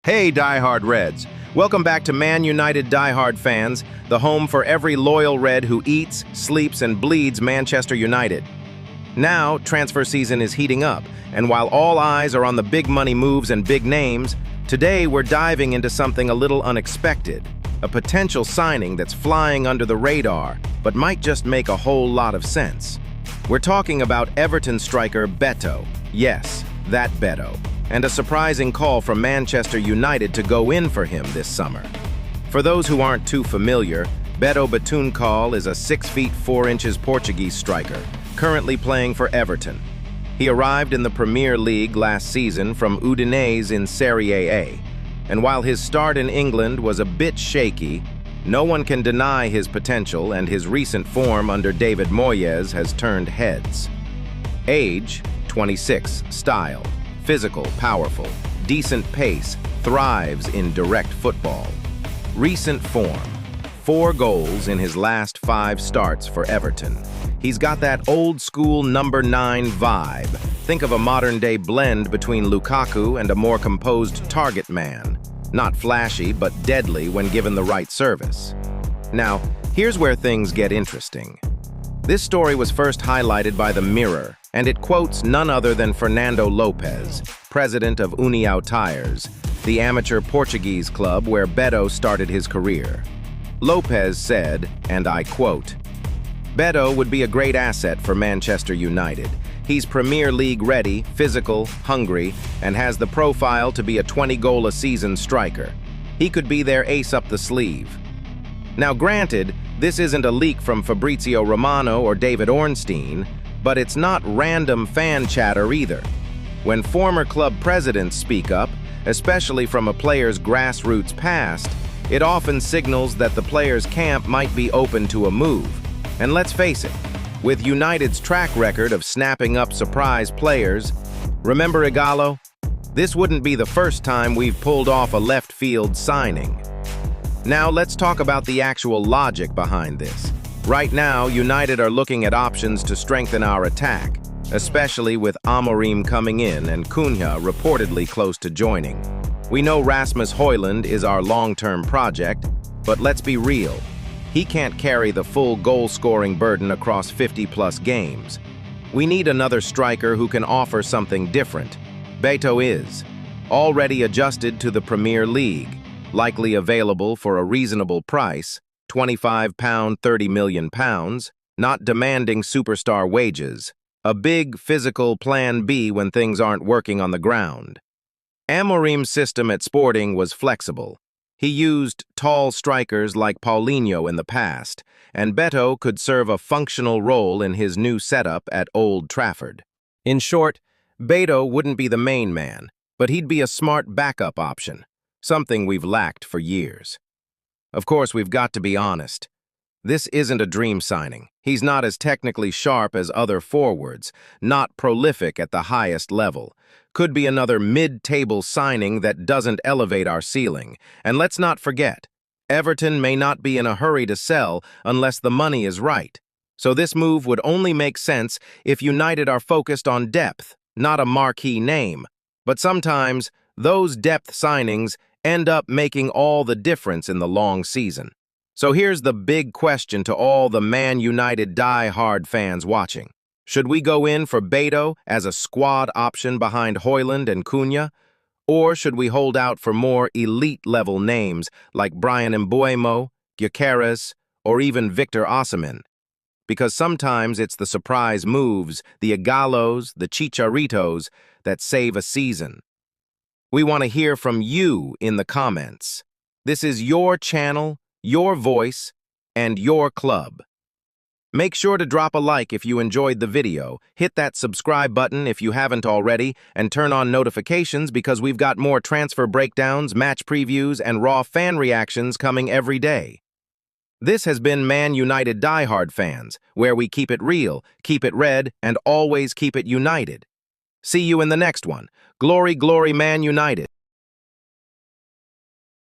Hey, diehard Reds. Welcome back to Man United Diehard Fans, the home for every loyal Red who eats, sleeps, and bleeds Manchester United. Now, transfer season is heating up, and while all eyes are on the big money moves and big names, today we're diving into something a little unexpected, a potential signing that's flying under the radar, but might just make a whole lot of sense. We're talking about Everton striker Beto. Yes, that Beto. And a surprising call from Manchester United to go in for him this summer. For those who aren't too familiar, Beto Betouncal is a 6 feet 4 inches Portuguese striker, currently playing for Everton. He arrived in the Premier League last season from Udinese in Serie A, and while his start in England was a bit shaky, no one can deny his potential, and his recent form under David Moyes has turned heads. Age, 26, style. Physical, powerful, decent pace, thrives in direct football. Recent form, 4 goals in his last 5 starts for Everton. He's got that old-school number 9 vibe. Think of a modern-day blend between Lukaku and a more composed target man. Not flashy, but deadly when given the right service. Now, here's where things get interesting. This story was first highlighted by The Mirror, and it quotes none other than Fernando Lopes, president of União Tires, the amateur Portuguese club where Beto started his career. Lopes said, and I quote, "Beto would be a great asset for Manchester United. He's Premier League ready, physical, hungry, and has the profile to be a 20-goal-a-season striker. He could be their ace up the sleeve." Now granted, this isn't a leak from Fabrizio Romano or David Ornstein, but it's not random fan chatter either. When former club presidents speak up, especially from a player's grassroots past, it often signals that the player's camp might be open to a move. And let's face it, with United's track record of snapping up surprise players, remember Ighalo? This wouldn't be the first time we've pulled off a left-field signing. Now let's talk about the actual logic behind this. Right now, United are looking at options to strengthen our attack, especially with Amorim coming in and Cunha reportedly close to joining. We know Rasmus Højlund is our long-term project, but let's be real. He can't carry the full goal-scoring burden across 50-plus games. We need another striker who can offer something different. Beto is already adjusted to the Premier League, likely available for a reasonable price, £25, £30 million, not demanding superstar wages, a big physical plan B when things aren't working on the ground. Amorim's system at Sporting was flexible. He used tall strikers like Paulinho in the past, and Beto could serve a functional role in his new setup at Old Trafford. In short, Beto wouldn't be the main man, but he'd be a smart backup option, something we've lacked for years. Of course, we've got to be honest. This isn't a dream signing. He's not as technically sharp as other forwards, not prolific at the highest level. Could be another mid-table signing that doesn't elevate our ceiling. And let's not forget, Everton may not be in a hurry to sell unless the money is right. So this move would only make sense if United are focused on depth, not a marquee name. But sometimes, those depth signings end up making all the difference in the long season. So here's the big question to all the Man United die-hard fans watching. Should we go in for Beto as a squad option behind Højlund and Cunha? Or should we hold out for more elite-level names like Brian Mbeumo, Gyökeres, or even Victor Osimhen? Because sometimes it's the surprise moves, the Ighalos, the Chicharitos, that save a season. We want to hear from you in the comments. This is your channel, your voice, and your club. Make sure to drop a like if you enjoyed the video, hit that subscribe button if you haven't already, and turn on notifications because we've got more transfer breakdowns, match previews, and raw fan reactions coming every day. This has been Man United Diehard Fans, where we keep it real, keep it red, and always keep it united. See you in the next one. Glory, glory, Man United.